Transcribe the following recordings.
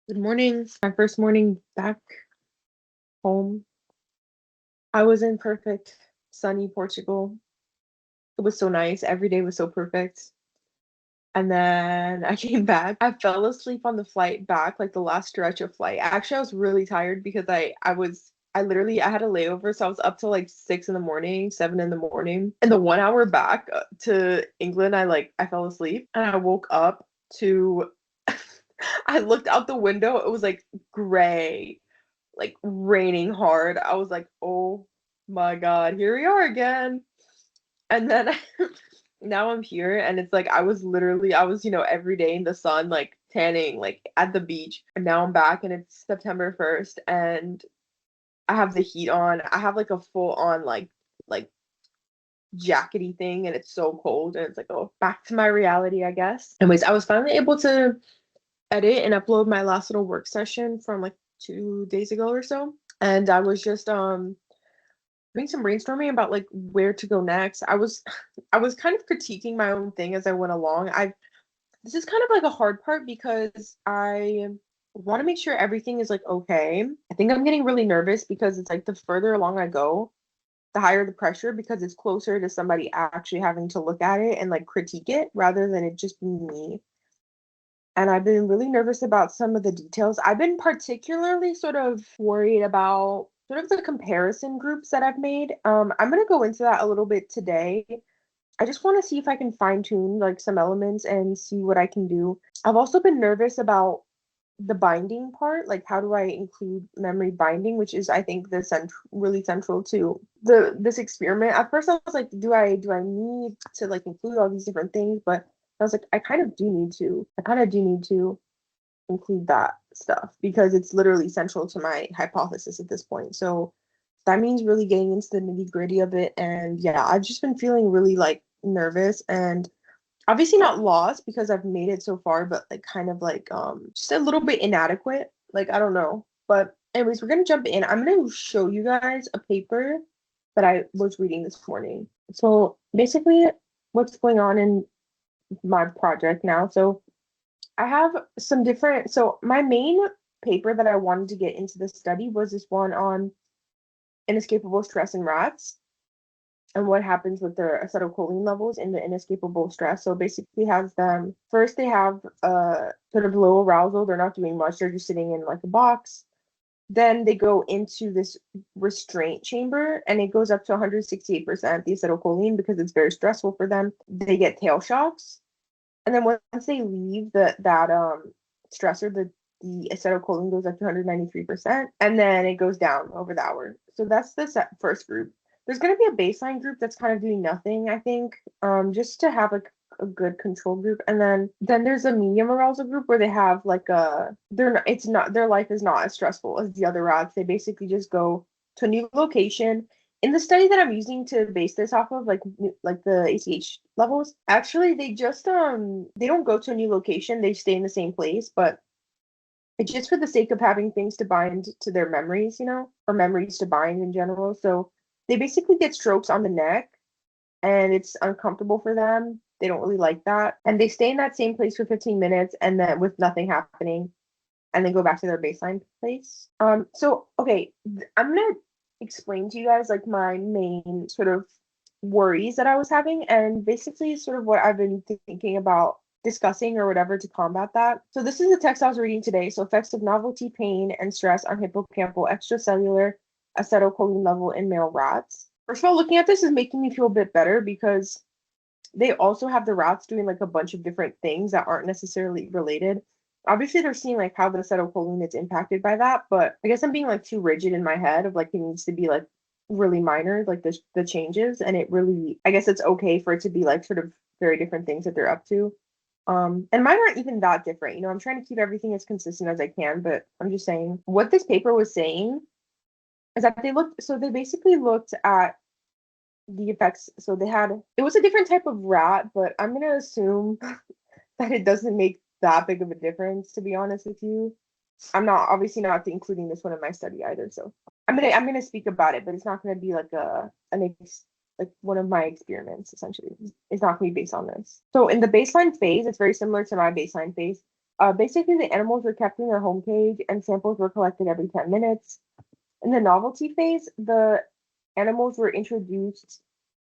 Good morning. My first morning back home. I was in perfect sunny Portugal. It was so nice. Every day was so perfect. And then I came back. I fell asleep on the flight back, like the last stretch of flight. Actually, I was really tired because I literally I had a layover, so I was up till like 6 in the morning, 7 in the morning. And the 1 hour back to England, I fell asleep and I woke up to I looked out the window. It was like gray, like raining hard. I was like, oh my God, here we are again. And then now I'm here and it's like I was, every day in the sun, like tanning, like at the beach. And now I'm back and it's September 1st and I have the heat on. I have like a full on like jackety thing and it's so cold and it's like, oh, back to my reality, I guess. Anyways, I was finally able to edit and upload my last little work session from like 2 days ago or so. And I was just doing some brainstorming about like where to go next. I was kind of critiquing my own thing as I went along. I This is kind of like a hard part because I want to make sure everything is like okay. I think I'm getting really nervous because it's like the further along I go, the higher the pressure because it's closer to somebody actually having to look at it and like critique it rather than it just being me. And I've been really nervous about some of the details. I've been particularly sort of worried about sort of the comparison groups that I've made. I'm going to go into that a little bit today. I just want to see if I can fine tune like some elements and see what I can do. I've also been nervous about the binding part, like how do I include memory binding, which is I think really central to the this experiment. At first I was like, do I need to like include all these different things? But I was like, I kind of do need to. I kind of do need to include that stuff because it's literally central to my hypothesis at this point. So that means really getting into the nitty gritty of it. And yeah, I've just been feeling really like nervous and obviously not lost because I've made it so far, but like kind of like just a little bit inadequate. Like I don't know. But anyways, we're gonna jump in. I'm gonna show you guys a paper that I was reading this morning. So basically what's going on in my project now. So I have some different so my main paper that I wanted to get into the study was this one on inescapable stress in rats and what happens with their acetylcholine levels in the inescapable stress. So basically has them first they have sort of low arousal, they're not doing much, they're just sitting in like a box. Then they go into this restraint chamber and it goes up to 168% the acetylcholine because it's very stressful for them. They get tail shocks. And then once they leave that stressor, the acetylcholine goes up to 193%, and then it goes down over the hour. So that's the first group. There's going to be a baseline group that's kind of doing nothing, I think, just to have like a good control group. And then there's a medium arousal group where they have like it's not their life is not as stressful as the other rats. They basically just go to a new location in the study that I'm using to base this off of, like the ACH levels, actually they don't go to a new location, they stay in the same place, but it's just for the sake of having things to bind to their memories, or memories to bind in general. So they basically get strokes on the neck and it's uncomfortable for them. They don't really like that. And they stay in that same place for 15 minutes and then with nothing happening and then go back to their baseline place. So okay, I'm gonna explain to you guys like my main sort of worries that I was having and basically sort of what I've been thinking about discussing or whatever to combat that. So this is the text I was reading today. So effects of novelty, pain, and stress on hippocampal extracellular acetylcholine level in male rats. First of all, looking at this is making me feel a bit better because they also have the rats doing like a bunch of different things that aren't necessarily related. Obviously, they're seeing like how the acetylcholine is impacted by that, but I guess I'm being like too rigid in my head of like it needs to be like really minor, like the changes, and it really I guess it's okay for it to be like sort of very different things that they're up to. And mine aren't even that different. I'm trying to keep everything as consistent as I can, but I'm just saying what this paper was saying is that they basically looked at the effects. So it was a different type of rat, but I'm gonna assume that it doesn't make that big of a difference, to be honest with you. I'm not obviously not including this one in my study either, so I'm gonna speak about it, but it's not gonna be like like one of my experiments essentially. It's not gonna be based on this. So in the baseline phase, it's very similar to my baseline phase. Basically, the animals were kept in their home cage and samples were collected every 10 minutes. In the novelty phase, the animals were introduced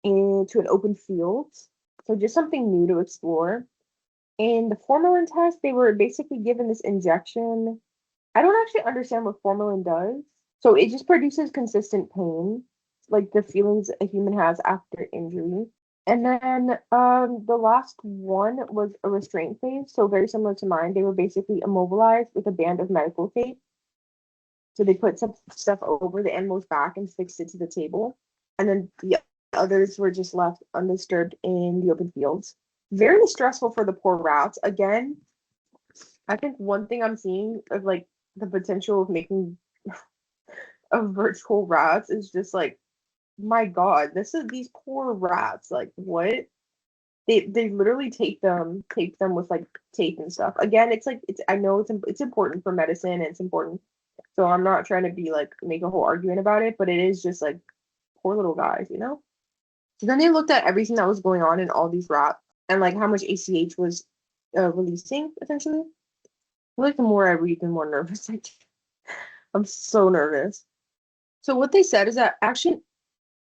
into an open field, so just something new to explore. In the formalin test, they were basically given this injection. I don't actually understand what formalin does. So it just produces consistent pain, like the feelings a human has after injury. And then the last one was a restraint phase, so very similar to mine. They were basically immobilized with a band of medical tape. So they put some stuff over the animal's back and fixed it to the table. And then the others were just left undisturbed in the open fields. Very stressful for the poor rats. Again, I think one thing I'm seeing of like the potential of making of virtual rats is just like, my God, this is these poor rats. Like what? They literally tape them with like tape and stuff. Again, it's like it's I know it's important for medicine and it's important. So I'm not trying to be like make a whole argument about it, but it is just like poor little guys, you know? So then they looked at everything that was going on in all these rats and like how much ACH was releasing essentially. I feel like the more I read, the more nervous I get. I'm so nervous. So what they said is that actually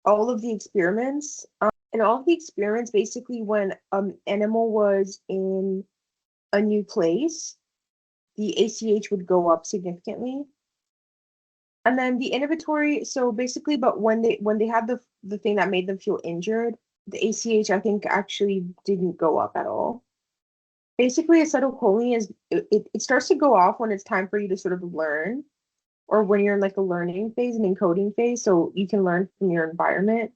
all of the experiments, and all of the experiments basically when animal was in a new place, the ACH would go up significantly. And then the inhibitory, so basically, but when they had the thing that made them feel injured, the ACH I think actually didn't go up at all. Basically, acetylcholine is it starts to go off when it's time for you to sort of learn, or when you're in like a learning phase, an encoding phase, so you can learn from your environment.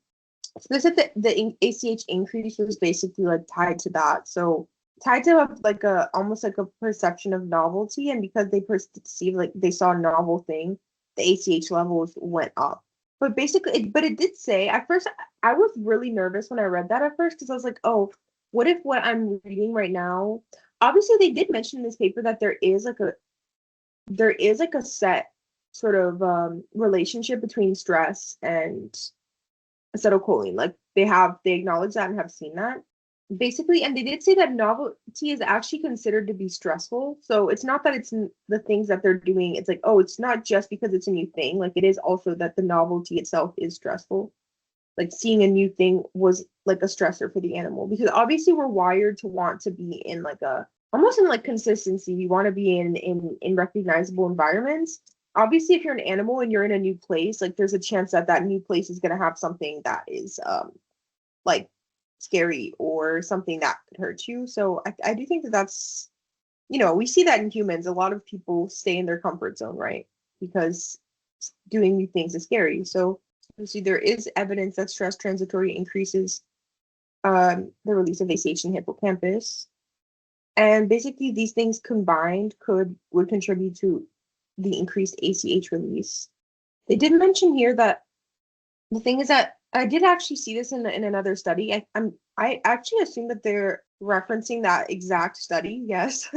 So they said that the ACH increase was basically like tied to that. So tied to like a almost like a perception of novelty, and because they perceived like they saw a novel thing, the ACH levels went up. But basically, but it did say at first I was really nervous when I read that at first because I was like, oh, what if what I'm reading right now? Obviously, they did mention in this paper that there is like a set sort of relationship between stress and acetylcholine. Like they acknowledge that and have seen that. Basically, and they did say that novelty is actually considered to be stressful. So it's not that the things that they're doing, it's like, oh, it's not just because it's a new thing. Like it is also that the novelty itself is stressful. Like seeing a new thing was like a stressor for the animal because obviously we're wired to want to be in like a almost in like consistency. We want to be in recognizable environments. Obviously, if you're an animal and you're in a new place, like there's a chance that that new place is going to have something that is like scary or something that could hurt you. So I do think that that's, we see that in humans. A lot of people stay in their comfort zone, right? Because doing new things is scary. So you see, there is evidence that stress transitory increases the release of ACH in hippocampus. And basically, these things combined would contribute to the increased ACH release. They did mention here that the thing is that I did actually see this in another study. I actually assume that they're referencing that exact study. Yes.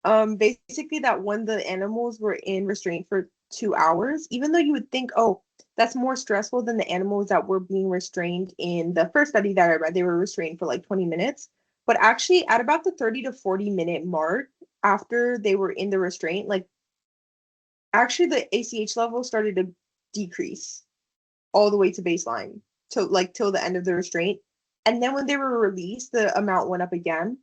Basically that when the animals were in restraint for 2 hours, even though you would think, oh, that's more stressful than the animals that were being restrained in the first study that I read, they were restrained for like 20 minutes. But actually, at about the 30 to 40-minute mark, after they were in the restraint, like actually the ACH level started to decrease all the way to baseline to like till the end of the restraint. And then when they were released, the amount went up again.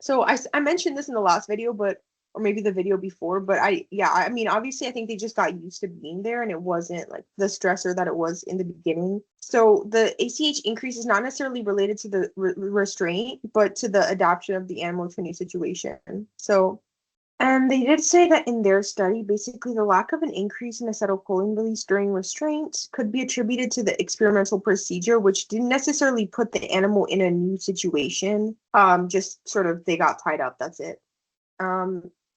So I mentioned this in the last video, but or maybe the video before, but I mean obviously I think they just got used to being there and it wasn't like the stressor that it was in the beginning. So the ACH increase is not necessarily related to the restraint, but to the adaptation of the animal to a new situation. So and they did say that in their study, basically the lack of an increase in acetylcholine release during restraint could be attributed to the experimental procedure, which didn't necessarily put the animal in a new situation. Just sort of they got tied up. That's it.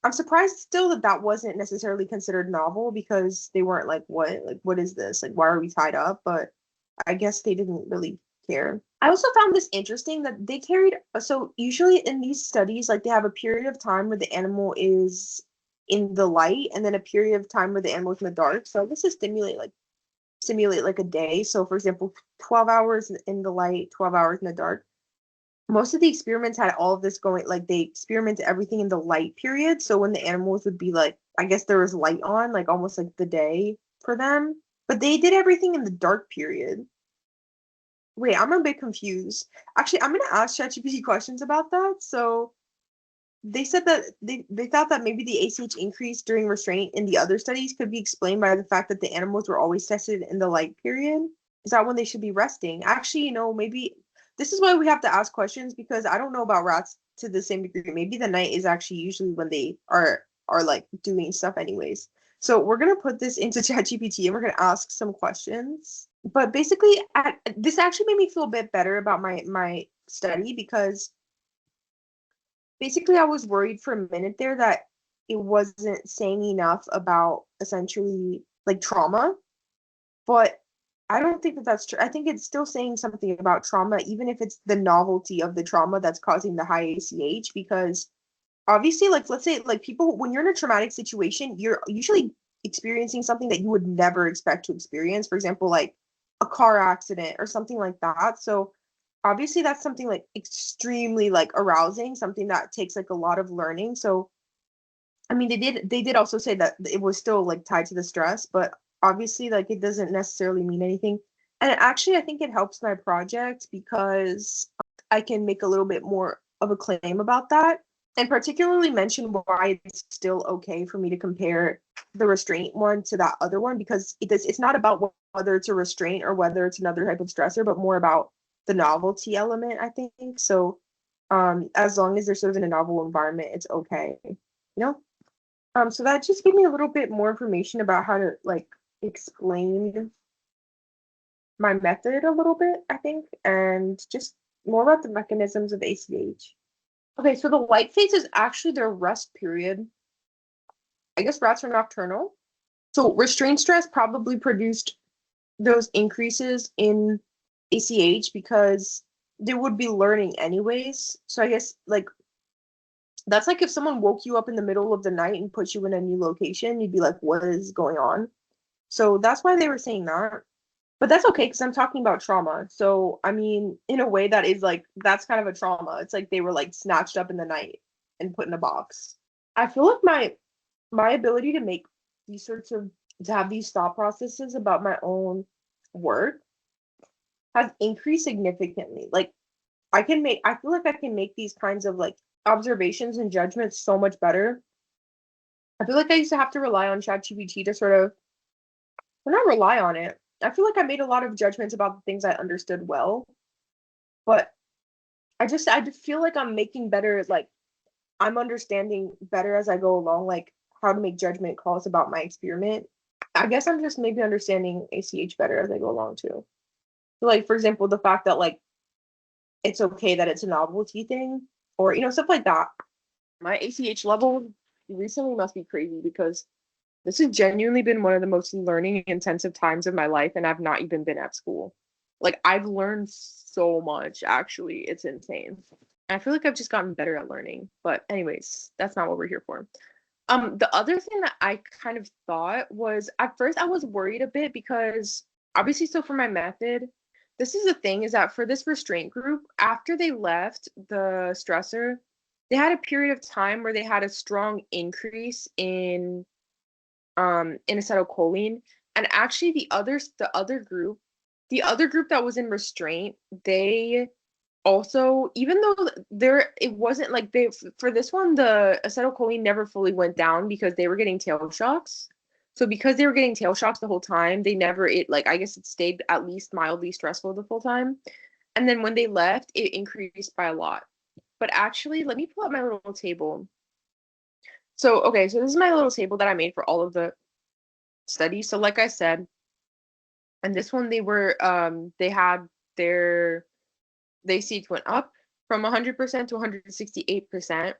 I'm surprised still that that wasn't necessarily considered novel because they weren't like what is this? Like, why are we tied up? But I guess they didn't really care. I also found this interesting that they carried, so usually in these studies, like they have a period of time where the animal is in the light and then a period of time where the animal is in the dark. So this is simulate like a day. So for example, 12 hours in the light, 12 hours in the dark. most of the experiments had all of this going, like they experimented everything in the light period. So when the animals would be like, I guess there was light on, like almost like the day for them. But they did everything in the dark period. Wait, I'm a bit confused. Actually, I'm gonna ask ChatGPT questions about that. So they said that they thought that maybe the ACH increase during restraint in the other studies could be explained by the fact that the animals were always tested in the light period. Is that when they should be resting? Actually, maybe this is why we have to ask questions because I don't know about rats to the same degree. Maybe the night is actually usually when they are like doing stuff anyways. So we're gonna put this into ChatGPT and we're gonna ask some questions. But basically, this actually made me feel a bit better about my study because basically I was worried for a minute there that it wasn't saying enough about essentially like trauma, but I don't think that that's true. I think it's still saying something about trauma, even if it's the novelty of the trauma that's causing the high ACH, because obviously, like, let's say, like, people, when you're in a traumatic situation, you're usually experiencing something that you would never expect to experience. For example, like a car accident or something like that. So, obviously, that's something like extremely like arousing, something that takes like a lot of learning. So, I mean, they did also say that it was still like tied to the stress, but obviously, like, it doesn't necessarily mean anything. And actually, I think it helps my project because I can make a little bit more of a claim about that, and particularly mention why it's still okay for me to compare the restraint one to that other one because it's not about whether it's a restraint or whether it's another type of stressor, but more about the novelty element, I think. So, as long as they're sort of in a novel environment, it's okay, you know? So that just gave me a little bit more information about how to like explain my method a little bit, I think, and just more about the mechanisms of ACH. Okay, so the light phase is actually their rest period. I guess rats are nocturnal. So restrained stress probably produced those increases in ACH because they would be learning anyways. So I guess like that's like if someone woke you up in the middle of the night and put you in a new location, you'd be like, what is going on? So that's why they were saying that. But that's okay because I'm talking about trauma. So I mean, in a way that is like that's kind of a trauma. It's like they were like snatched up in the night and put in a box. I feel like my ability to make these sorts of to have these thought processes about my own work has increased significantly. Like I feel like I can make these kinds of like observations and judgments so much better. I feel like I used to have to rely on ChatGPT to sort of, well, not rely on it. I feel like I made a lot of judgments about the things I understood well, but I just feel like I'm making better, like I'm understanding better as I go along, like how to make judgment calls about my experiment. I guess I'm just maybe understanding ACH better as I go along too. So like for example, the fact that like it's okay that it's a novelty thing, or stuff like that. My ACH level recently must be crazy because this has genuinely been one of the most learning intensive times of my life, and I've not even been at school. Like, I've learned so much, actually. It's insane. I feel like I've just gotten better at learning. But, anyways, that's not what we're here for. The other thing that I kind of thought was at first I was worried a bit because obviously, so for my method, this is the thing is that for this restraint group, after they left the stressor, they had a period of time where they had a strong increase in acetylcholine. And actually the other group that was in restraint, they also, even though there it wasn't like they for this one the acetylcholine never fully went down because they were getting tail shocks. So because they were getting tail shocks the whole time, they never it like I guess it stayed at least mildly stressful the full time. And then when they left, it increased by a lot. But actually, let me pull up my little table. So okay, so this is my little table that I made for all of the studies. So like I said, and this one they had their they seeds went up from 100% to 168%,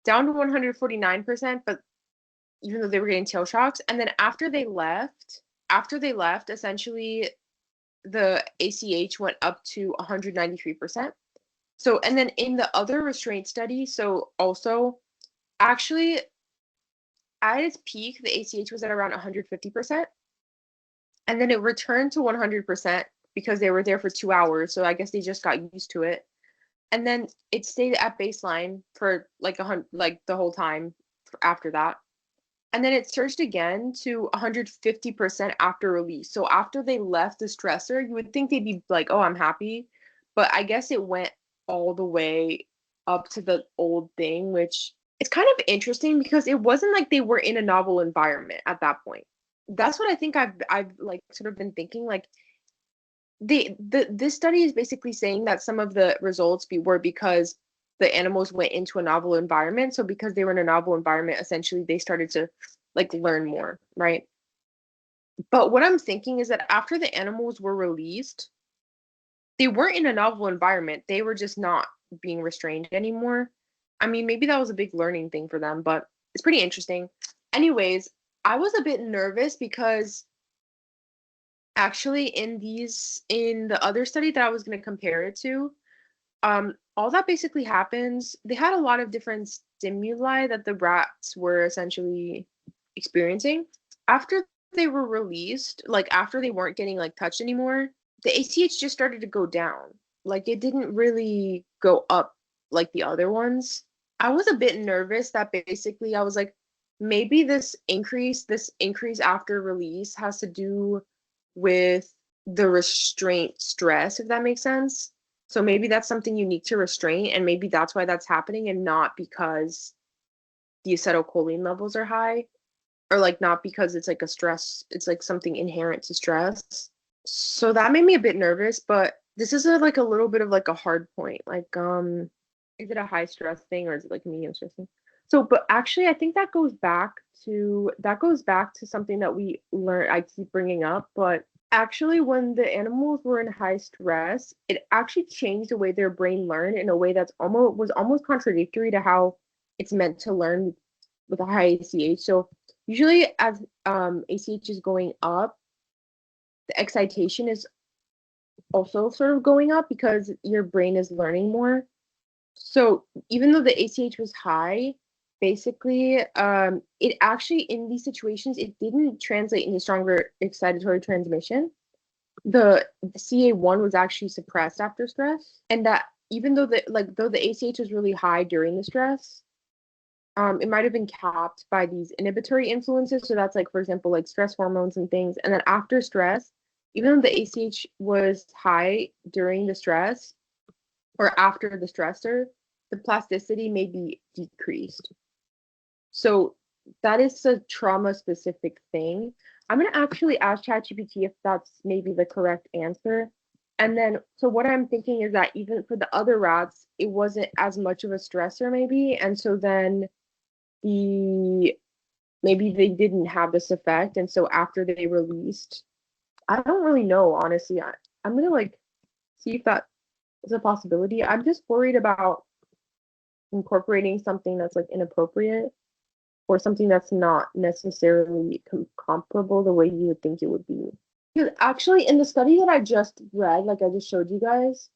down to 149%, but even though they were getting tail shocks. And then after they left, essentially the ACH went up to 193%. So, and then in the other restraint study, so also actually at its peak, the ACH was at around 150%. And then it returned to 100% because they were there for 2 hours. So I guess they just got used to it. and then it stayed at baseline for like the whole time after that. And then it surged again to 150% after release. So after they left the stressor, you would think they'd be like, "Oh, I'm happy." But I guess it went all the way up to the old thing, which it's kind of interesting because it wasn't like they were in a novel environment at that point. That's what I think I've like sort of been thinking. Like this study is basically saying that some of the results were because the animals went into a novel environment. So because they were in a novel environment, essentially they started to like learn more, right? But what I'm thinking is that after the animals were released, they weren't in a novel environment. They were just not being restrained anymore. I mean, maybe that was a big learning thing for them, but it's pretty interesting. Anyways, I was a bit nervous because actually in the other study that I was going to compare it to, all that basically happens, they had a lot of different stimuli that the rats were essentially experiencing. After they were released, like after they weren't getting like touched anymore, the ACH just started to go down. Like it didn't really go up like the other ones. I was a bit nervous that basically I was like, maybe this increase after release has to do with the restraint stress, if that makes sense. So maybe that's something unique to restraint, and maybe that's why that's happening, and not because the acetylcholine levels are high, or like not because it's like a stress, it's like something inherent to stress. So that made me a bit nervous, but this is like a little bit of like a hard point. Like, is it a high stress thing or is it like a medium stress thing? So, but actually, I think that goes back to something that we learned. I keep bringing up, but actually, when the animals were in high stress, it actually changed the way their brain learned in a way that's almost contradictory to how it's meant to learn with a high ACH. So usually, as ACH is going up, the excitation is also sort of going up because your brain is learning more. So even though the ACH was high, basically, it actually in these situations it didn't translate into stronger excitatory transmission. The CA1 was actually suppressed after stress, and that even though the ACH was really high during the stress, it might have been capped by these inhibitory influences. So that's like, for example, like stress hormones and things. And then after stress, even though the ACH was high during the stress or after the stressor, the plasticity may be decreased. So that is a trauma specific thing. I'm going to actually ask ChatGPT if that's maybe the correct answer. And then, so what I'm thinking is that even for the other rats, it wasn't as much of a stressor, maybe. And so then the maybe they didn't have this effect, and so after they released, I don't really know, honestly. I'm gonna like see if that is a possibility. I'm just worried about incorporating something that's like inappropriate or something that's not necessarily comparable the way you would think it would be. Because actually in the study that I just read, like I just showed you guys,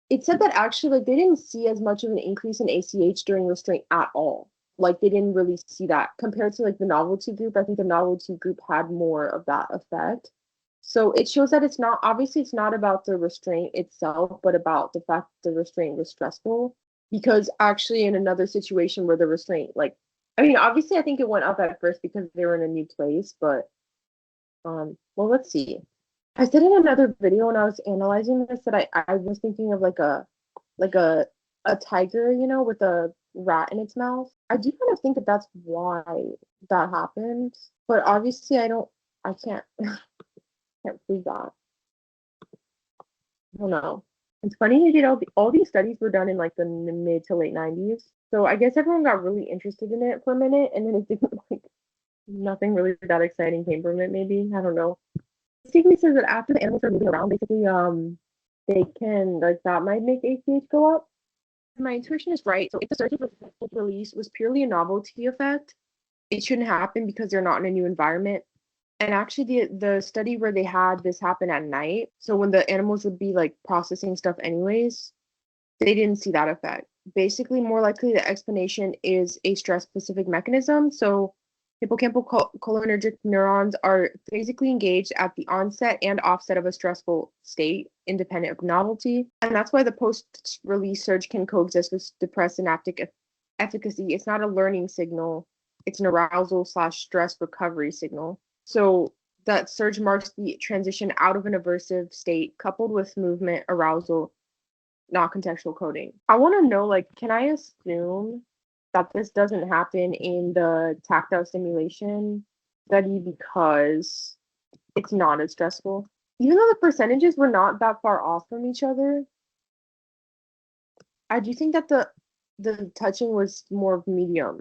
it said that actually like they didn't see as much of an increase in ACH during restraint at all. Like they didn't really see that compared to like the novelty group. I think the novelty group had more of that effect. So it shows that it's not obviously it's not about the restraint itself, but about the fact that the restraint was stressful. Because actually in another situation where the restraint, like I mean, obviously I think it went up at first because they were in a new place, but well let's see. I said in another video when I was analyzing this that I was thinking of like a tiger, with a rat in its mouth. I do kind of think that that's why that happened, but obviously I can't can't prove that. I don't know. It's funny you did all these studies were done in like the mid to late 90s. So I guess everyone got really interested in it for a minute and then it didn't like nothing really that exciting came from it maybe. I don't know. Basically says that after the animals are moving around, basically they can like that might make ACH go up. My intuition is right. So if the surgeon release was purely a novelty effect, it shouldn't happen because they're not in a new environment. And actually the study where they had this happen at night, so when the animals would be like processing stuff anyways, they didn't see that effect. Basically, more likely the explanation is a stress specific mechanism. So Cholinergic neurons are physically engaged at the onset and offset of a stressful state, independent of novelty. And that's why the post-release surge can coexist with depressed synaptic efficacy. It's not a learning signal, it's an arousal slash stress recovery signal. So that surge marks the transition out of an aversive state coupled with movement arousal, not contextual coding. I want to know, like, can I assume that this doesn't happen in the tactile stimulation study because it's not as stressful? Even though the percentages were not that far off from each other, I do think that the touching was more of medium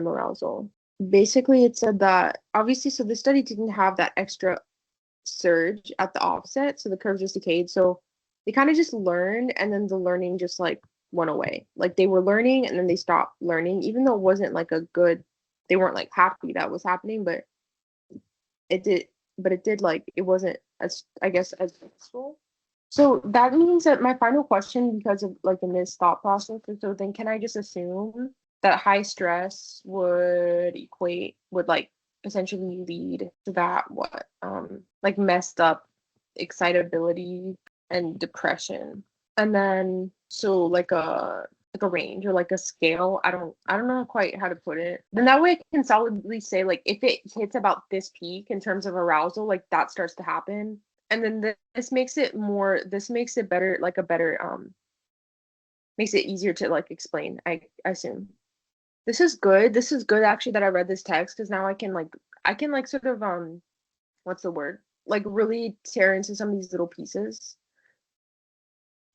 arousal. Basically, it said that obviously, so the study didn't have that extra surge at the offset, so the curve just decayed. So they kind of just learned, and then the learning just like went away. Like they were learning, and then they stopped learning, even though it wasn't like a good. They weren't like happy that was happening, but it did. But it did like it wasn't as I guess as useful. So that means that my final question, because of like in this thought process, and so then can I just assume that high stress would like essentially lead to that what like messed up excitability and depression. And then so like a range or like a scale. I don't know quite how to put it. Then that way I can solidly say like if it hits about this peak in terms of arousal, like that starts to happen. And then this makes it better, like a better makes it easier to like explain, I assume. This is good actually that I read this text because now I can like sort of what's the word? Like really tear into some of these little pieces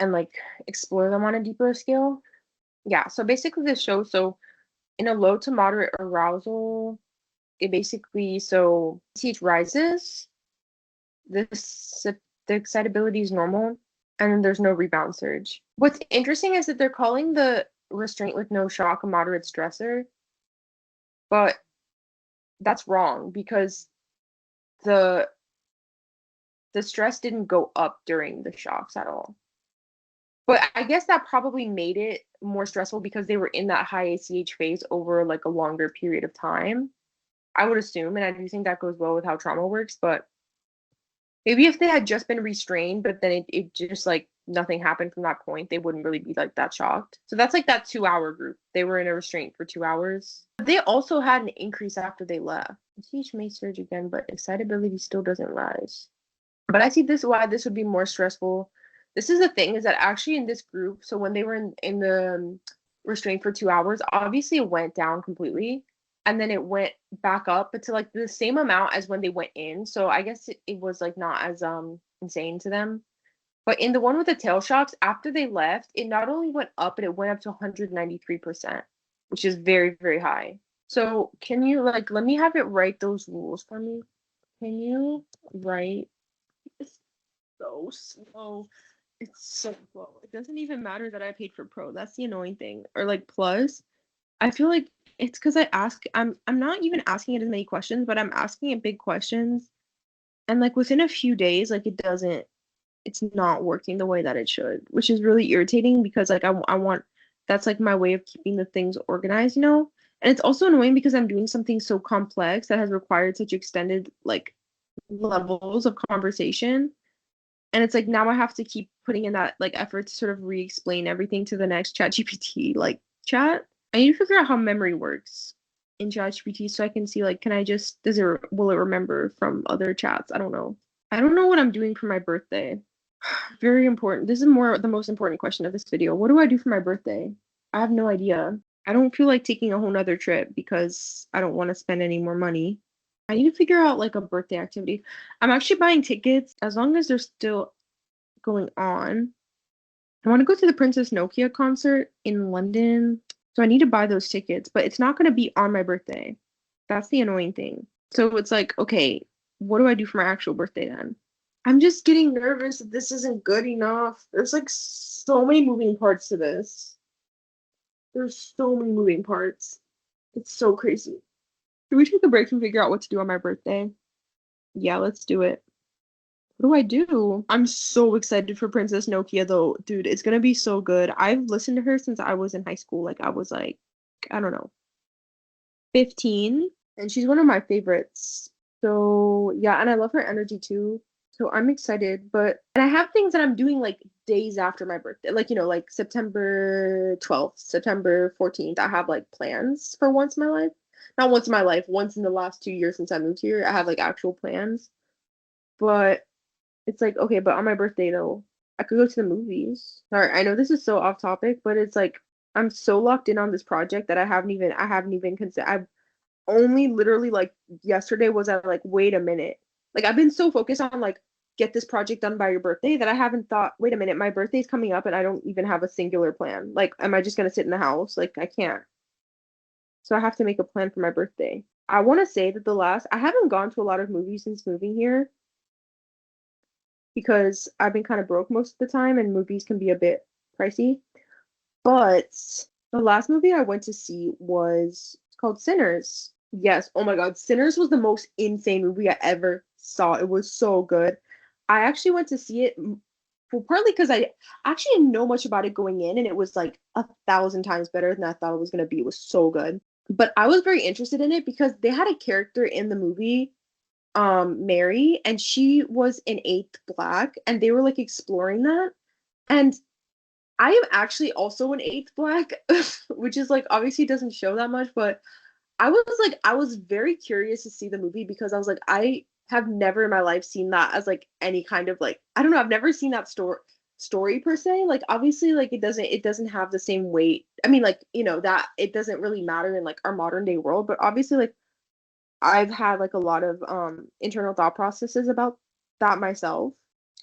and like explore them on a deeper scale. Yeah, so basically this show, so in a low to moderate arousal, it basically so TH rises, this the excitability is normal, and then there's no rebound surge. What's interesting is that they're calling the restraint with no shock a moderate stressor, but that's wrong because the the stress didn't go up during the shocks at all. But I guess that probably made it more stressful because they were in that high ACH phase over like a longer period of time. I would assume, and I do think that goes well with how trauma works, but maybe if they had just been restrained, but then it just like nothing happened from that point, they wouldn't really be like that shocked. So that's like that 2 hour group. They were in a restraint for 2 hours. They also had an increase after they left. ACH may surge again, but excitability still doesn't rise. But I see this why this would be more stressful. This is the thing is that actually in this group, so when they were in the restraint for 2 hours, obviously it went down completely, and then it went back up, but to like the same amount as when they went in. So I guess it was like not as insane to them. But in the one with the tail shocks, after they left, it not only went up, but it went up to 193%, which is very, very high. So can you like let me have it write those rules for me? Can you write so slow. It's so slow. It doesn't even matter that I paid for Pro. That's the annoying thing. Or like Plus. I feel like it's because I'm not even asking it as many questions, but I'm asking it big questions. And like within a few days, like it's not working the way that it should, which is really irritating because like I want that's like my way of keeping the things organized, you know? And it's also annoying because I'm doing something so complex that has required such extended like levels of conversation, and it's like now I have to keep putting in that like effort to sort of re-explain everything to the next chat GPT like chat. I need to figure out how memory works in chat GPT so I can see like can I just does it will it remember from other chats? I don't know. I don't know what I'm doing for my birthday. Very important. This is more the most important question of this video. What do I do for my birthday? I have no idea. I don't feel like taking a whole nother trip because I don't want to spend any more money. I need to figure out like a birthday activity. I'm actually buying tickets as long as they're still going on. I want to go to the Princess Nokia concert in London. So I need to buy those tickets, but it's not going to be on my birthday. That's the annoying thing. So it's like, okay, what do I do for my actual birthday then? I'm just getting nervous that this isn't good enough. There's like so many moving parts to this. There's so many moving parts. It's so crazy. Should we take a break and figure out what to do on my birthday? Yeah, let's do it. What do I do? I'm so excited for Princess Nokia though. Dude, it's gonna be so good. I've listened to her since I was in high school. Like I was like, I don't know, 15. and she's one of my favorites. So yeah, and I love her energy too. So I'm excited, but and I have things that I'm doing like days after my birthday. Like, like September 12th, September 14th, I have like plans for once in my life. Not once in my life, once in the last 2 years since I moved here, I have like actual plans. But it's like, okay, but on my birthday though, I could go to the movies. Sorry, I know this is so off topic, but it's like I'm so locked in on this project that I haven't even considered. I've only literally like yesterday was I like, wait a minute. Like I've been so focused on like get this project done by your birthday that I haven't thought, wait a minute, my birthday's coming up and I don't even have a singular plan. Like, am I just gonna sit in the house? Like I can't. So I have to make a plan for my birthday. I want to say that I haven't gone to a lot of movies since moving here because I've been kind of broke most of the time and movies can be a bit pricey. But the last movie I went to see was called Sinners. Yes, oh my God, Sinners was the most insane movie I ever saw. It was so good. I actually went to see it well, partly because I actually didn't know much about it going in, and it was like 1,000 times better than I thought it was gonna be. It was so good. But I was very interested in it because they had a character in the movie, Mary, and she was an eighth black, and they were like exploring that. And I am actually also an eighth black, which is like obviously doesn't show that much, but I was very curious to see the movie because I was like, I have never in my life seen that as like any kind of like I don't know, I've never seen that story per se. Like obviously like it doesn't have the same weight. I mean like, that it doesn't really matter in like our modern day world, but obviously like I've had like a lot of internal thought processes about that myself.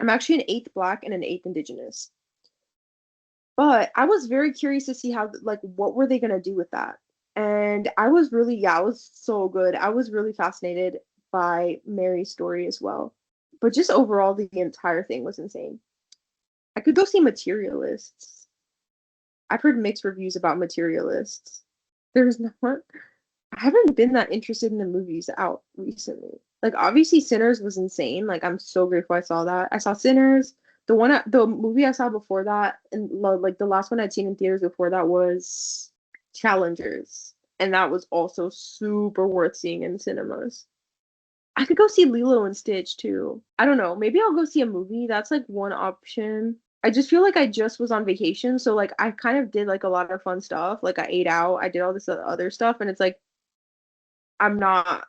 I'm actually an eighth black and an eighth indigenous. But I was very curious to see how, like, what were they gonna do with that? And yeah, it was so good. I was really fascinated by Mary's story as well. But just overall, the entire thing was insane. I could go see Materialists. I've heard mixed reviews about Materialists. There's not, I haven't been that interested in the movies out recently. Like, obviously, Sinners was insane. Like, I'm so grateful I saw that. I saw Sinners. The movie I saw before that, and like the last one I'd seen in theaters before that was Challengers, and that was also super worth seeing in cinemas. I could go see Lilo and Stitch too. I don't know. Maybe I'll go see a movie. That's like one option. I just feel like I just was on vacation, so like I kind of did like a lot of fun stuff. Like I ate out, I did all this other stuff, and it's like I'm not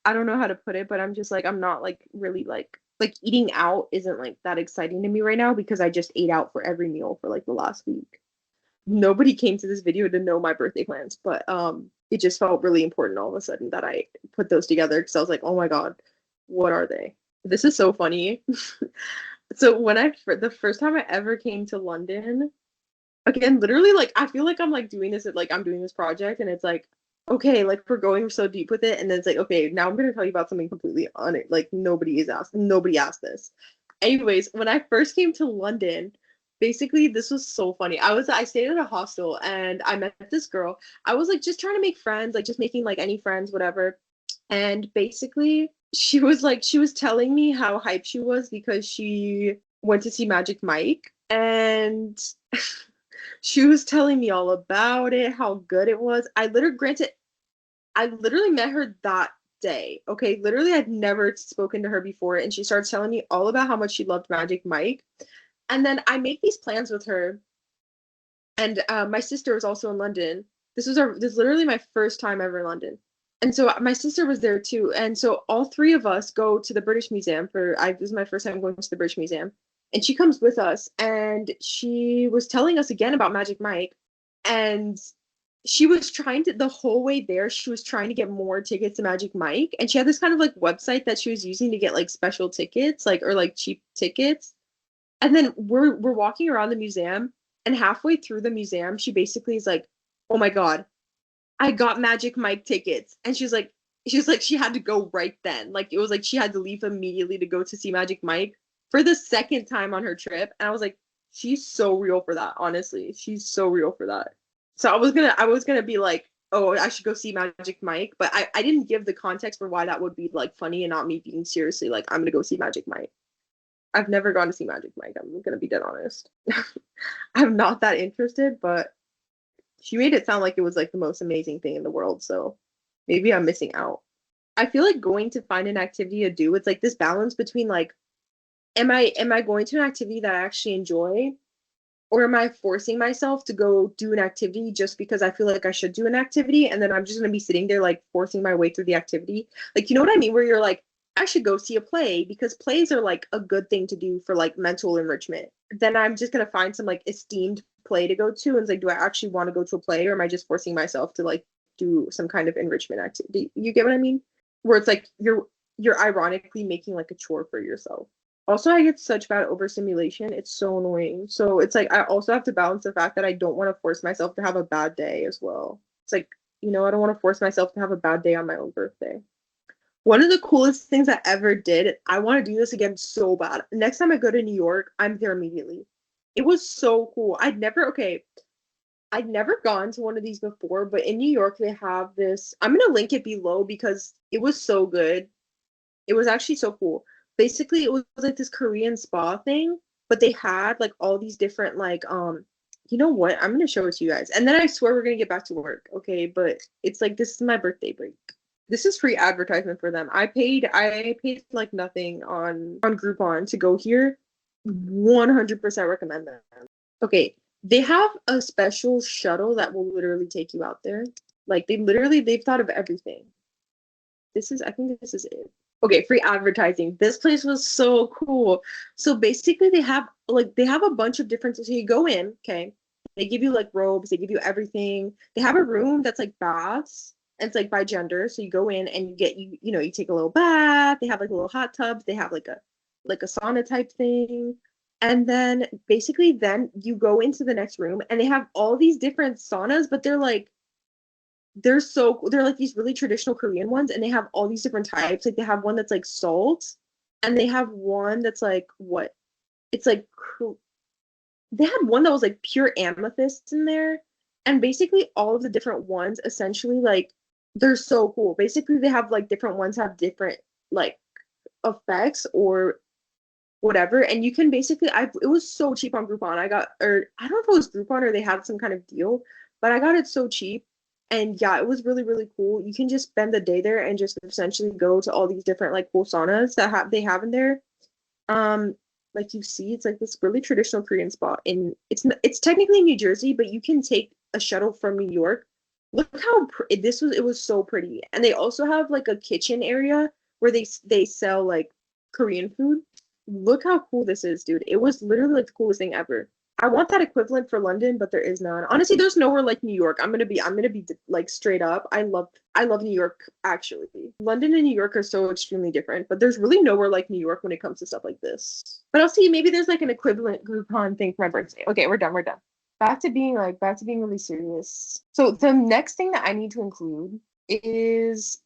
I don't know how to put it, but I'm just like I'm not like really like eating out isn't like that exciting to me right now because I just ate out for every meal for like the last week. Nobody came to this video to know my birthday plans, but it just felt really important all of a sudden that I put those together because I was like, "Oh my God, what are they?" This is so funny. So the first time I ever came to London, again, literally like I feel like I'm like doing this like I'm doing this project and it's like okay, like we're going so deep with it and then it's like okay, now I'm gonna tell you about something completely on it. Like nobody asked this. Anyways, when I first came to London, basically this was so funny. I stayed at a hostel and I met this girl. I was like just trying to make friends, like just making like any friends, whatever. And basically she was telling me how hyped she was because she went to see Magic Mike and she was telling me all about it, how good it was. I literally met her that day. Okay, literally, I'd never spoken to her before, and she starts telling me all about how much she loved Magic Mike. And then I make these plans with her, and my sister was also in London. This is literally my first time ever in London, and so my sister was there too. And so all three of us go to the British Museum this is my first time going to the British Museum, and she comes with us, and she was telling us again about Magic Mike, and she was trying to the whole way there she was trying to get more tickets to Magic Mike and she had this kind of like website that she was using to get like special tickets like or like cheap tickets and then we're walking around the museum and halfway through the museum she basically is like oh my God, I got Magic Mike tickets and she was like she had to go right then like it was like she had to leave immediately to go to see Magic Mike for the second time on her trip and I was like she's so real for that, honestly she's so real for that. So I was gonna be like, oh, I should go see Magic Mike, but I didn't give the context for why that would be like funny and not me being seriously like I'm gonna go see Magic Mike. I've never gone to see Magic Mike. I'm gonna be dead honest. I'm not that interested, but she made it sound like it was like the most amazing thing in the world. So Maybe I'm missing out. I feel like going to find an activity to do, it's like this balance between like, am I going to an activity that I actually enjoy? Or am I forcing myself to go do an activity just because I feel like I should do an activity, and then I'm just gonna be sitting there like forcing my way through the activity? Like, you know what I mean? Where you're like, I should go see a play because plays are like a good thing to do for like mental enrichment. Then I'm just gonna find some like esteemed play to go to, and it's like, do I actually want to go to a play, or am I just forcing myself to like do some kind of enrichment activity? You get what I mean? Where it's like you're ironically making like a chore for yourself. Also, I get such bad overstimulation. It's so annoying. So it's like I also have to balance the fact that I don't want to force myself to have a bad day as well. It's like, I don't want to force myself to have a bad day on my own birthday. One of the coolest things I ever did, I want to do this again so bad. Next time I go to New York, I'm there immediately. It was so cool. I'd never gone to one of these before, but in New York, they have this. I'm gonna link it below because it was so good. It was actually so cool. Basically, it was like this Korean spa thing, but they had like all these different like you know what? I'm gonna show it to you guys. And then I swear we're gonna get back to work. Okay, but it's like this is my birthday break. This is free advertisement for them. I paid like nothing on Groupon to go here. 100% recommend them. Okay, they have a special shuttle that will literally take you out there. Like they've thought of everything. I think this is it. Okay, free advertising. This place was so cool. So basically they have a bunch of different, so you go in, okay. They give you like robes, they give you everything. They have a room that's like baths, and it's like by gender. So you go in and you take a little bath. They have like a little hot tubs. They have like a sauna type thing. And then basically then you go into the next room and they have all these different saunas, but they're like these really traditional Korean ones, and they have all these different types. Like they have one that's like salt, and they have one that's like what? It's like they had one that was like pure amethyst in there, and basically all of the different ones essentially like they're so cool. Basically, they have like different ones have different like effects or whatever, and you can basically I it was so cheap on Groupon. Or I don't know if it was Groupon or they had some kind of deal, but I got it so cheap. And yeah, it was really, really cool. You can just spend the day there and just essentially go to all these different like cool saunas that they have in there. Um, like you see, it's like this really traditional Korean spot, and it's technically New Jersey, but you can take a shuttle from New York. Look how it was so pretty. And they also have like a kitchen area where they sell like Korean food. Look how cool this is, dude. It was literally like the coolest thing ever. I want that equivalent for London, but there is none. Honestly, there's nowhere like New York. I'm gonna be like straight up. I love New York actually. London and New York are so extremely different, but there's really nowhere like New York when it comes to stuff like this. But I'll see, maybe there's like an equivalent Groupon thing for my birthday. Okay, we're done. We're done. Back to being really serious. So the next thing that I need to include is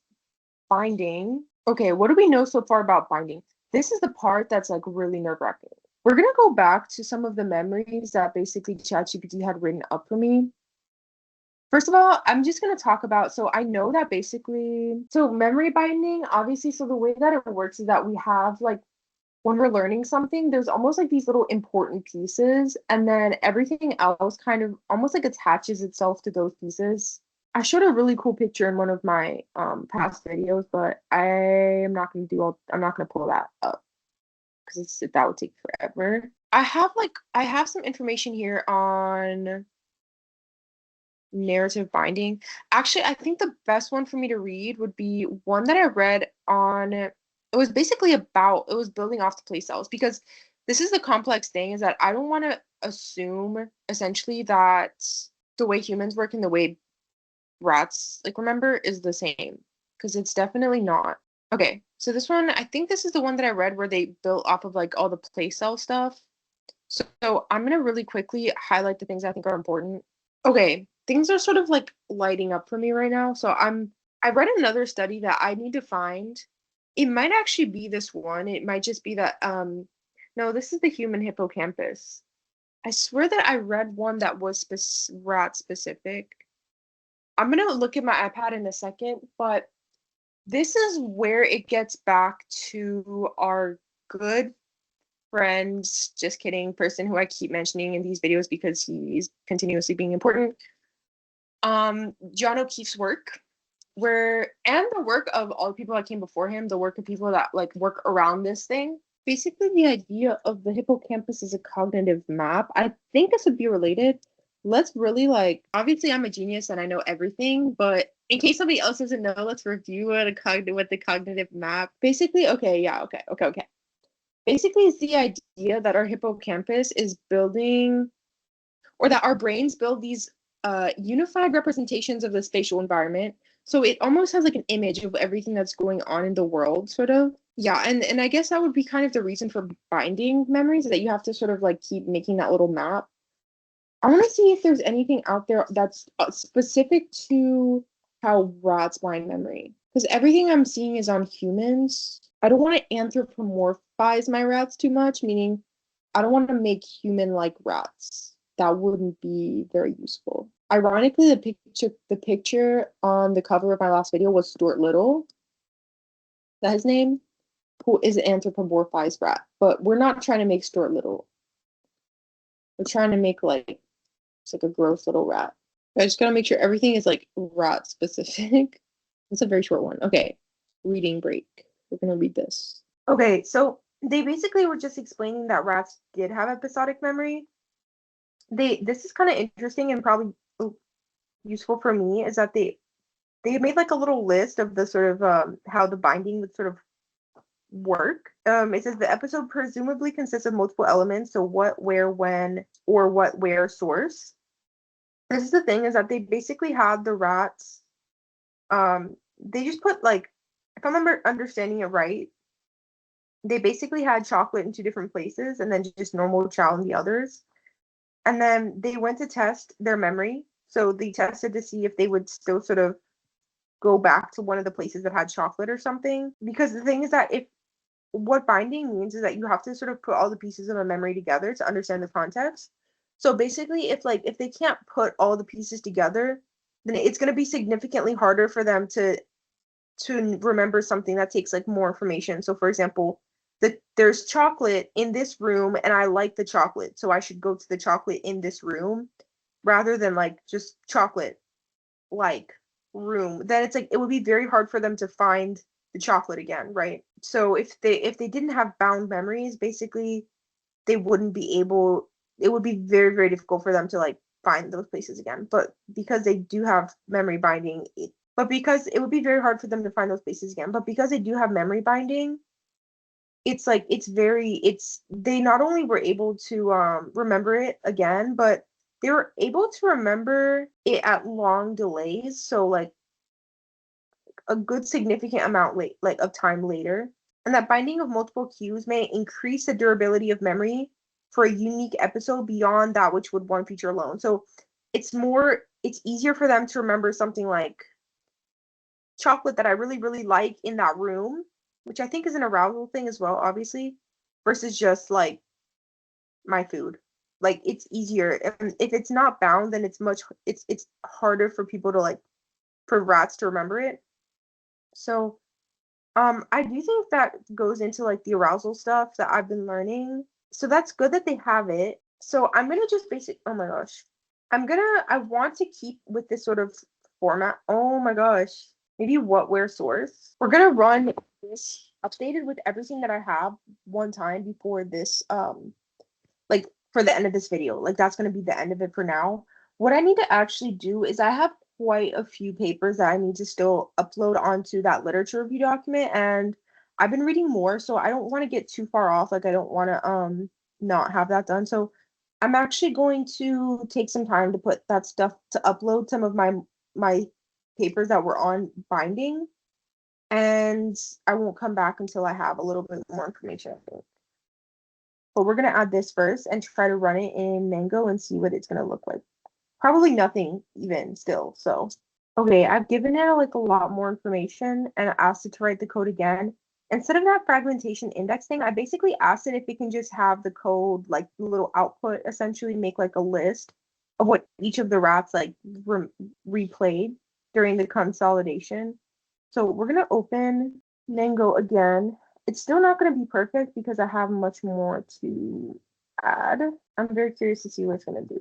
binding. Okay, what do we know so far about binding? This is the part that's like really nerve-wracking. We're gonna go back to some of the memories that basically ChatGPT had written up for me. First of all, I'm just gonna talk about, so I know that basically, so memory binding, obviously, so the way that it works is that we have like when we're learning something, there's almost like these little important pieces, and then everything else kind of almost like attaches itself to those pieces. I showed a really cool picture in one of my past videos, but I'm not gonna pull that up because that would take forever. I have some information here on narrative binding. Actually, I think the best one for me to read would be one that I read on it was building off the play cells, because this is the complex thing, is that I don't want to assume essentially that the way humans work and the way rats like remember is the same, because it's definitely not. Okay, so this one, I think this is the one that I read where they built off of like all the play cell stuff. So I'm gonna really quickly highlight the things I think are important. Okay, things are sort of like lighting up for me right now. I read another study that I need to find. It might actually be this one. It might just be that no, this is the human hippocampus. I swear that I read one that was rat specific. I'm gonna look at my iPad in a second, but this is where it gets back to our good friend, just kidding, person who I keep mentioning in these videos because he's continuously being important. John O'Keefe's work. and the work of all the people that came before him, the work of people that like work around this thing. Basically, the idea of the hippocampus as a cognitive map, I think this would be related. Let's really like, obviously, I'm a genius and I know everything, but in case somebody else doesn't know, let's review what the cognitive map. Basically, okay. Basically, it's the idea that our hippocampus is building, or that our brains build these unified representations of the spatial environment. So it almost has like an image of everything that's going on in the world, sort of. Yeah, and I guess that would be kind of the reason for binding memories, that you have to sort of like keep making that little map. I want to see if there's anything out there that's specific to how rats bind memory, because everything I'm seeing is on humans. I don't want to anthropomorphize my rats too much, meaning I don't want to make human like rats. That wouldn't be very useful. Ironically, the picture on the cover of my last video was Stuart Little. That his name, who is an anthropomorphized rat. But we're not trying to make Stuart Little. We're trying to make like it's like a gross little rat. I just gotta make sure everything is like rat specific. It's a very short one. Okay, reading break. We're gonna read this. Okay, so they basically were just explaining that rats did have episodic memory. This is kind of interesting and probably useful for me, is that they made like a little list of the sort of how the binding would sort of work. It says the episode presumably consists of multiple elements, so what, where, when, or what, where source. This is the thing, is that they basically had the rats, they just put like, if I remember understanding it right, they basically had chocolate in two different places and then just normal chow in the others. And then they went to test their memory. So they tested to see if they would still sort of go back to one of the places that had chocolate or something. Because the thing is that if what binding means is that you have to sort of put all the pieces of a memory together to understand the context. So basically, if they can't put all the pieces together, then it's going to be significantly harder for them to remember something that takes like more information. So for example, there's chocolate in this room and I like the chocolate, so I should go to the chocolate in this room rather than like just chocolate like room. Then it's like it would be very hard for them to find the chocolate again, right? So if they didn't have bound memories, basically they wouldn't be able, it would be very, very difficult for them to like find those places again. But because they do have memory binding, but because it would be very hard for them to find those places again. But because they do have memory binding, it's like it's they not only were able to remember it again, but they were able to remember it at long delays. So like a good significant amount like of time later. And that binding of multiple cues may increase the durability of memory for a unique episode beyond that which would one feature alone. So it's easier for them to remember something like chocolate that I really, really like in that room, which I think is an arousal thing as well, obviously, versus just like my food. Like it's easier. If it's not bound, then it's harder for people to like, for rats to remember it. So I do think that goes into like the arousal stuff that I've been learning. So that's good that they have it. So I'm gonna just oh my gosh. I want to keep with this sort of format. Oh my gosh. Maybe what, where, source. We're gonna run this updated with everything that I have one time before this, like for the end of this video. Like that's gonna be the end of it for now. What I need to actually do is I have quite a few papers that I need to still upload onto that literature review document, and I've been reading more, so I don't want to get too far off. Like I don't want to not have that done. So I'm actually going to take some time to put that stuff to upload some of my papers that were on binding, and I won't come back until I have a little bit more information, I think. But we're gonna add this first and try to run it in Mango and see what it's gonna look like. Probably nothing even still. So, okay, I've given it like a lot more information and asked it to write the code again. Instead of that fragmentation index thing, I basically asked it if it can just have the code, like the little output, essentially make like a list of what each of the rats like replayed during the consolidation. So we're gonna open Mango again. It's still not gonna be perfect because I have much more to add. I'm very curious to see what it's gonna do.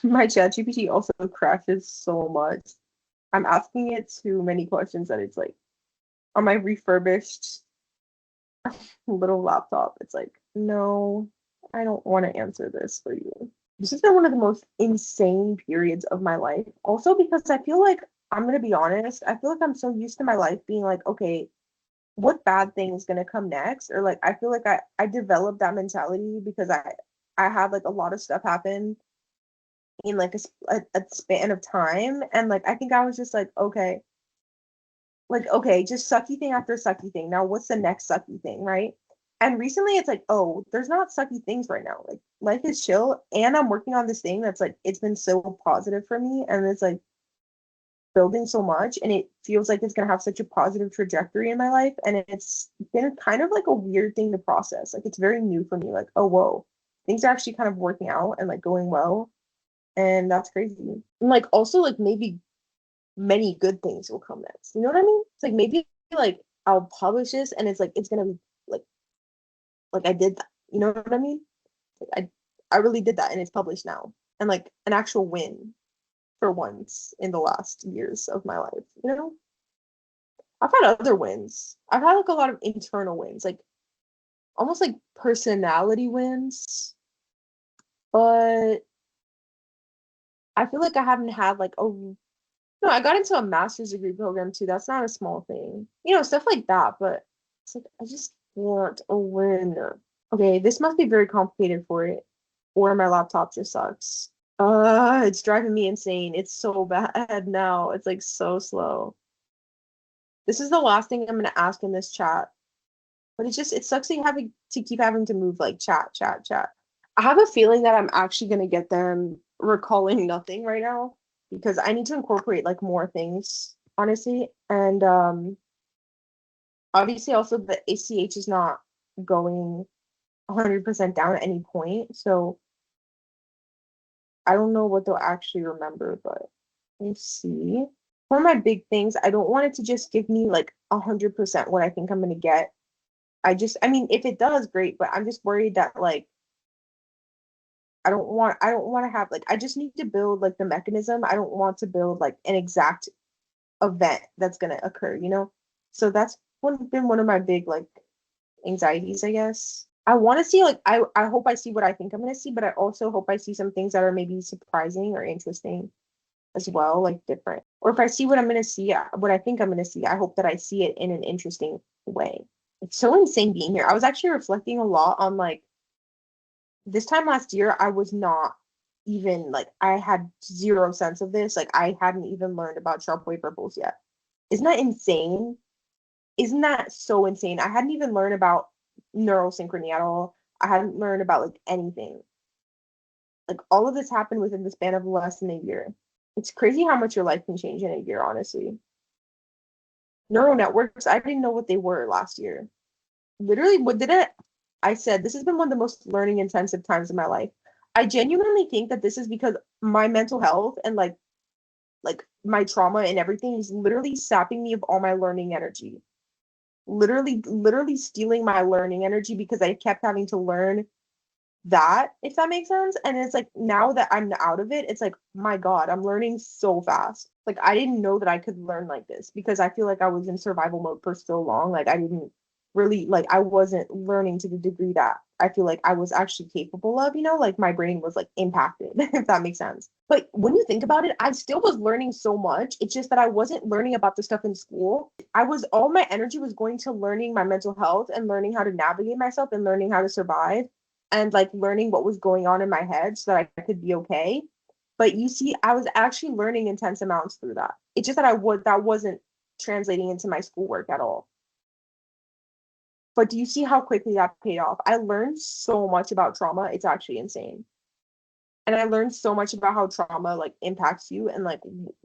My ChatGPT also crashes so much. I'm asking it too many questions that it's like on my refurbished little laptop. It's like, no, I don't want to answer this for you. This has been one of the most insane periods of my life. Also, because I feel like I'm gonna be honest, I feel like I'm so used to my life being like, okay, what bad thing is gonna come next? Or like I feel like I developed that mentality because I had like a lot of stuff happen in like a span of time, and like I think I was just like okay, just sucky thing after sucky thing. Now what's the next sucky thing, right? And recently it's like, oh, there's not sucky things right now. Like life is chill, and I'm working on this thing that's like it's been so positive for me, and it's like building so much, and it feels like it's gonna have such a positive trajectory in my life, and it's been kind of like a weird thing to process. Like it's very new for me. Like, oh whoa, things are actually kind of working out and like going well, and that's crazy. And like also like maybe many good things will come next. You know what I mean? It's like maybe like I'll publish this and it's like it's gonna be like I did that. You know what I mean? Like, I really did that and it's published now. And like an actual win for once in the last years of my life. You know? I've had other wins. I've had like a lot of internal wins, like almost like personality wins, but I feel like I haven't had like a no, I got into a master's degree program too. That's not a small thing. You know, stuff like that. But it's like I just want a win. Okay, this must be very complicated for it. Or my laptop just sucks. It's driving me insane. It's so bad now. It's like so slow. This is the last thing I'm gonna ask in this chat. But it's just it sucks that you having to keep having to move like chat, chat, chat. I have a feeling that I'm actually gonna get them recalling nothing right now because I need to incorporate like more things, honestly. And obviously also the ACH is not going 100% down at any point. So I don't know what they'll actually remember, but let's see. One of my big things, I don't want it to just give me like 100% what I think I'm gonna get. I mean, if it does, great, but I'm just worried that like I don't want to have like I just need to build like the mechanism. I don't want to build like an exact event that's gonna occur, you know? So that's been one of my big like anxieties, I guess. I want to see like I hope I see what I think I'm gonna see, but I also hope I see some things that are maybe surprising or interesting as well, like different. Or if I see what I'm gonna see, what I think I'm gonna see, I hope that I see it in an interesting way. It's so insane being here. I was actually reflecting a lot on like this time last year, I was not even like I had zero sense of this. Like I hadn't even learned about sharp wave ripples yet. Isn't that insane? Isn't that so insane? I hadn't even learned about neural synchrony at all. I hadn't learned about like anything. Like all of this happened within the span of less than a year. It's crazy how much your life can change in a year, honestly. Neural networks, I didn't know what they were last year. Literally, what did it? I said this has been one of the most learning intensive times of my life. I genuinely think that this is because my mental health and like my trauma and everything is literally sapping me of all my learning energy. Literally stealing my learning energy because I kept having to learn that, if that makes sense. And it's like now that I'm out of it, it's like, my God, I'm learning so fast. Like I didn't know that I could learn like this because I feel like I was in survival mode for so long. Like I didn't really like I wasn't learning to the degree that I feel like I was actually capable of, you know, like my brain was like impacted, if that makes sense. But when you think about it, I still was learning so much. It's just that I wasn't learning about the stuff in school. I was all my energy was going to learning my mental health and learning how to navigate myself and learning how to survive and like learning what was going on in my head so that I could be okay. But you see, I was actually learning intense amounts through that. It's just that that wasn't translating into my schoolwork at all. But do you see how quickly that paid off? I learned so much about trauma. It's actually insane. And I learned so much about how trauma like impacts you and like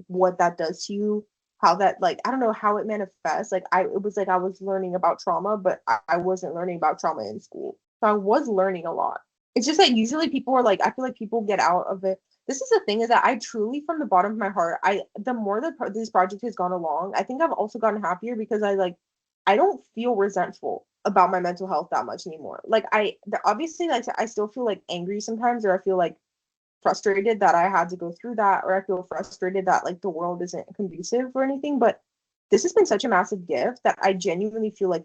what that does to you, how that like I don't know how it manifests. Like I it was like I was learning about trauma, but I wasn't learning about trauma in school. So I was learning a lot. It's just that usually people are like I feel like people get out of it. This is the thing is that I truly from the bottom of my heart, I the more that this project has gone along, I think I've also gotten happier because I don't feel resentful about my mental health that much anymore. Like obviously like I still feel like angry sometimes or I feel like frustrated that I had to go through that, or I feel frustrated that like the world isn't conducive or anything. But this has been such a massive gift that I genuinely feel like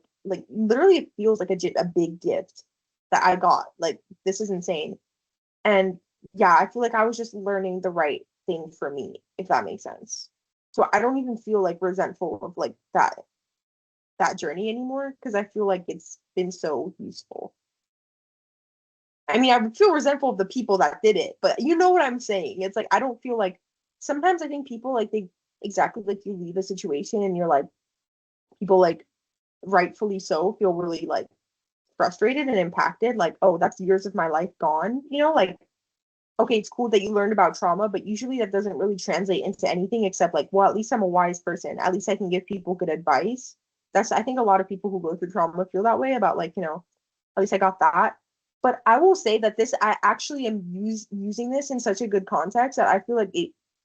literally it feels like a big gift that I got. Like this is insane. And yeah, I feel like I was just learning the right thing for me, if that makes sense. So I don't even feel like resentful of like that journey anymore because I feel like it's been so useful. I mean, I would feel resentful of the people that did it, but you know what I'm saying. It's like I don't feel like sometimes I think people like they exactly like you leave a situation and you're like people like rightfully so feel really like frustrated and impacted, like, oh, that's years of my life gone, like okay, it's cool that you learned about trauma, but usually that doesn't really translate into anything except like, well, at least I'm a wise person. At least I can give people good advice. That's I think a lot of people who go through trauma feel that way about like, at least I got that. But I will say that this I actually am using this in such a good context that I feel like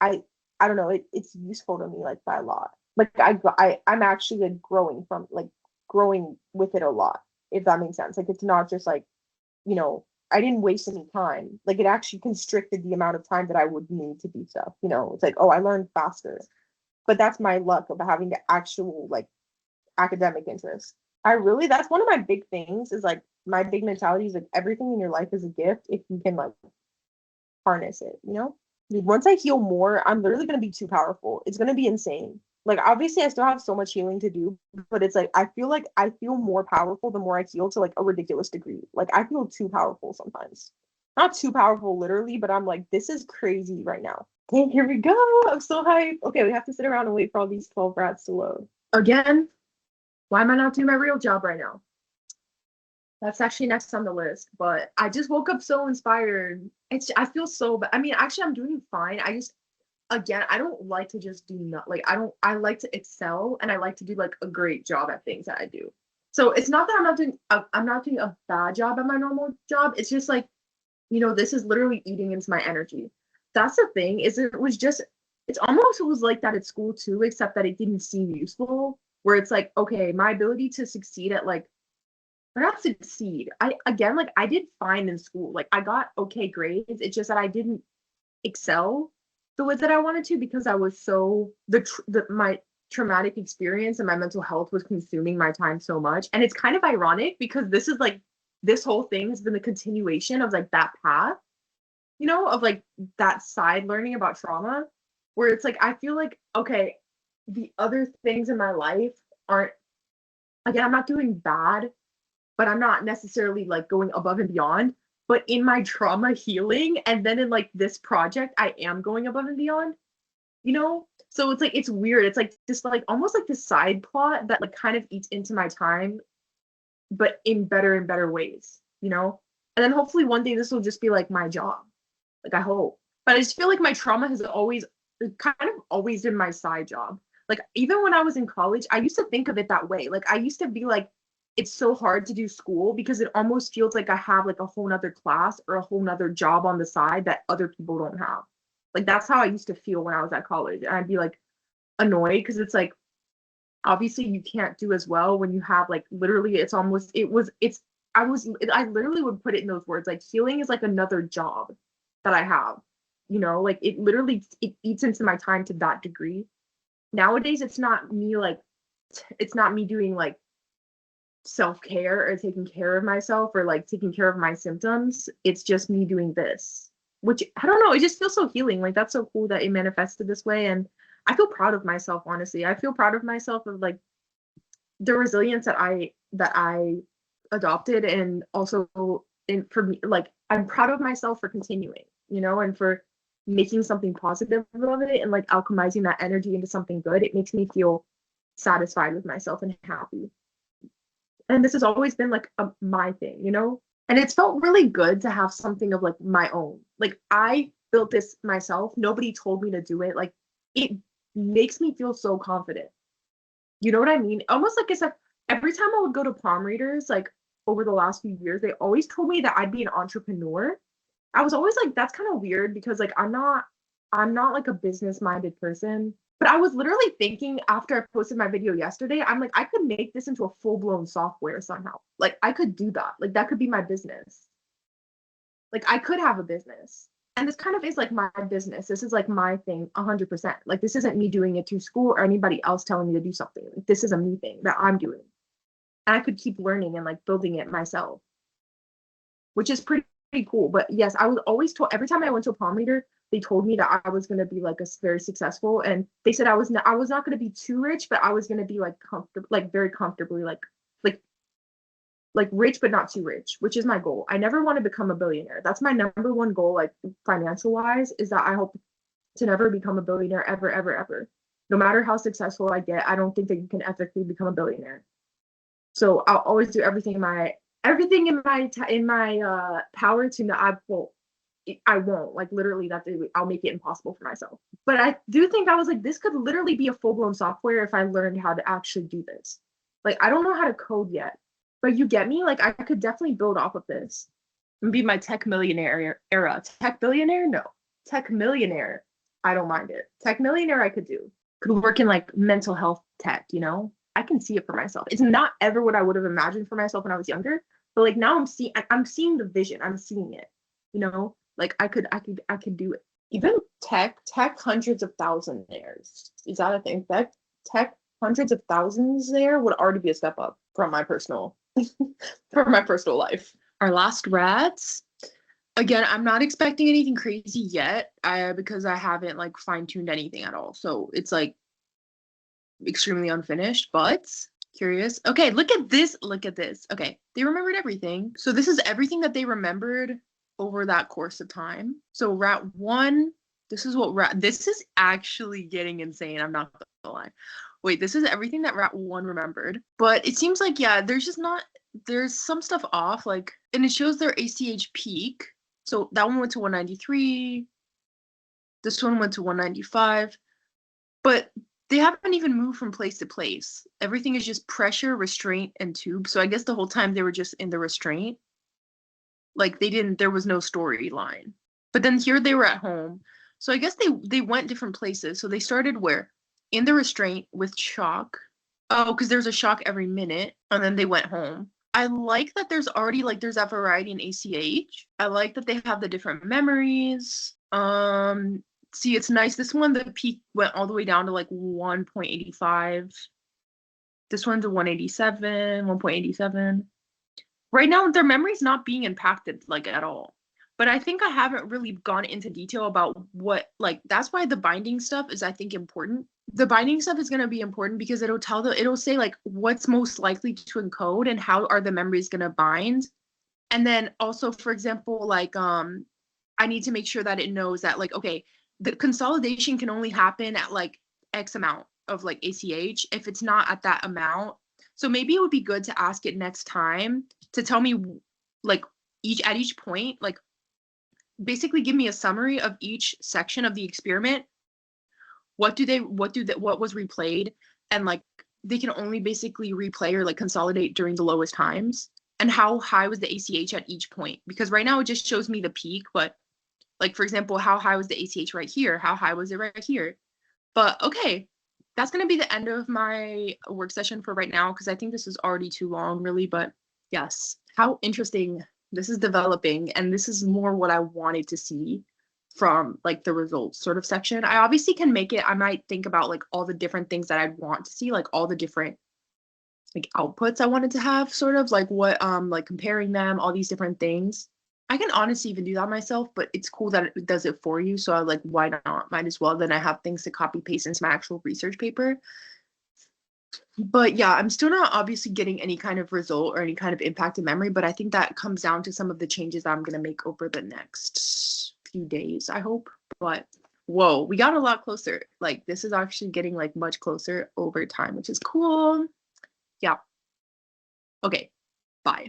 I I don't know, it's useful to me like by a lot. Like I'm actually like growing with it a lot, if that makes sense. Like it's not just like you know, I didn't waste any time. Like it actually constricted the amount of time that I would need to do stuff. It's like, oh, I learned faster. But that's my luck of having the actual like academic interest. That's one of my big things is like my big mentality is like everything in your life is a gift if you can like harness it. Once I heal more, I'm literally going to be too powerful. It's going to be insane. Like, obviously, I still have so much healing to do, but it's like I feel more powerful the more I heal to like a ridiculous degree. Like, I feel too powerful sometimes. Not too powerful, literally, but I'm like, this is crazy right now. Okay, here we go. I'm so hyped. Okay, we have to sit around and wait for all these 12 rats to load. Again, why am I not doing my real job right now? That's actually next on the list, but I just woke up so inspired. I feel so bad. I mean, actually, I'm doing fine. Again, I don't like to just do not like I like to excel and I like to do like a great job at things that I do. So it's not that I'm not doing a bad job at my normal job. It's just like, this is literally eating into my energy. That's the thing, is it's almost it was like that at school too, except that it didn't seem useful. Where it's like, okay, my ability to succeed at like or not succeed. I did fine in school. Like I got okay grades. It's just that I didn't excel the way that I wanted to because I was so my traumatic experience and my mental health was consuming my time so much. And it's kind of ironic because this is like this whole thing has been the continuation of like that path, of like that side learning about trauma, where it's like I feel like okay, the other things in my life aren't again, I'm not doing bad, but I'm not necessarily like going above and beyond. But in my trauma healing and then in like this project, I am going above and beyond. So it's like it's weird. It's like just like almost like this side plot that like kind of eats into my time, but in better and better ways. And then hopefully one day this will just be like my job. Like I hope. But I just feel like my trauma has always kind of always been my side job. Like even when I was in college, I used to think of it that way. Like I used to be like, it's so hard to do school because it almost feels like I have like a whole nother class or a whole nother job on the side that other people don't have. Like that's how I used to feel when I was at college. And I'd be like annoyed because it's like obviously you can't do as well when you have like literally it's almost it was it's I literally would put it in those words like healing is like another job that I have, like it literally it eats into my time to that degree. Nowadays it's not me doing like self-care or taking care of myself or like taking care of my symptoms. It's just me doing this, which I don't know, it just feels so healing. Like that's so cool that it manifested this way. And I feel proud of myself, honestly. I feel proud of myself of like the resilience that I adopted, and also for me, like I'm proud of myself for continuing, and for making something positive of it and like alchemizing that energy into something good. It makes me feel satisfied with myself and happy. And this has always been like my thing. And it's felt really good to have something of like my own. Like I built this myself. Nobody told me to do it. Like it makes me feel so confident. You know what I mean? Almost like it's like every time I would go to palm readers, like over the last few years, they always told me that I'd be an entrepreneur. I was always like, that's kind of weird because like I'm not like a business minded person. But I was literally thinking after I posted my video yesterday, I'm like, I could make this into a full blown software somehow. Like I could do that. Like that could be my business. Like I could have a business. And this kind of is like my business. This is like my thing 100%. Like this isn't me doing it through school or anybody else telling me to do something. Like, this is a me thing that I'm doing. And I could keep learning and like building it myself, which is pretty cool. But yes, I was always told every time I went to a prom leader, they told me that I was going to be like a very successful, and they said I was not going to be too rich, but I was going to be like comfortable, like very comfortably like like rich but not too rich, which is my goal. I never want to become a billionaire. That's my number one goal, like financial wise, is that I hope to never become a billionaire ever, ever, ever. No matter how successful I get, I don't think that you can ethically become a billionaire. So I'll always do everything in my power to not. I won't, like literally I'll make it impossible for myself. But I do think I was like, this could literally be a full-blown software if I learned how to actually do this. Like I don't know how to code yet, but you get me? Like I could definitely build off of this and be my tech millionaire era. Tech billionaire? No. Tech millionaire. I don't mind it. Tech millionaire I could do. Could work in like mental health tech, you know? I can see it for myself. It's not ever what I would have imagined for myself when I was younger, but like now I'm seeing the vision. I'm seeing it. You know? Like I could do it. Even tech hundreds of thousandaires. Is that a thing? That tech hundreds of thousands there would already be a step up from my personal from my personal life. Our last rats. Again, I'm not expecting anything crazy yet, because I haven't like fine-tuned anything at all. So it's like extremely unfinished, but curious. Okay, look at this. Look at this. Okay, they remembered everything. So this is everything that they remembered over that course of time. So rat 1, this is actually getting insane. I'm not gonna lie. Wait, this is everything that rat 1 remembered. But it seems like, yeah, there's some stuff off, like, and it shows their ACH peak. So that one went to 193. This one went to 195. But they haven't even moved from place to place. Everything is just pressure, restraint, and tube. So I guess the whole time they were just in the restraint. Like there was no storyline. But then here they were at home. So I guess they went different places. So they started where? In the restraint with shock. Oh, because there's a shock every minute. And then they went home. I like that there's already like there's that variety in ACH. I like that they have the different memories. See, it's nice. This one, the peak went all the way down to like 1.85. This one's a 1.87. Right now, their memory's not being impacted like at all. But I think I haven't really gone into detail about what, like, that's why the binding stuff is, I think, important. The binding stuff is going to be important because it'll say like what's most likely to encode and how are the memories going to bind. And then also, for example, like, I need to make sure that it knows that, like, okay, the consolidation can only happen at like X amount of like ACH if it's not at that amount. So maybe it would be good to ask it next time to tell me like at each point, like basically give me a summary of each section of the experiment. What was replayed, and like they can only basically replay or like consolidate during the lowest times, and how high was the ACH at each point, because right now it just shows me the peak, but like, for example, how high was the ACH right here? How high was it right here? But okay, that's going to be the end of my work session for right now, because I think this is already too long, really. But yes, how interesting this is developing. And this is more what I wanted to see from like the results sort of section. I obviously can make it. I might think about like all the different things that I'd want to see, like all the different like outputs I wanted to have, sort of like what like comparing them, all these different things. I can honestly even do that myself, but it's cool that it does it for you. So I like, why not? Might as well. Then I have things to copy paste into my actual research paper. But yeah, I'm still not obviously getting any kind of result or any kind of impact in memory, but I think that comes down to some of the changes that I'm going to make over the next few days, I hope. But whoa, we got a lot closer. Like this is actually getting like much closer over time, which is cool. Yeah. Okay, bye.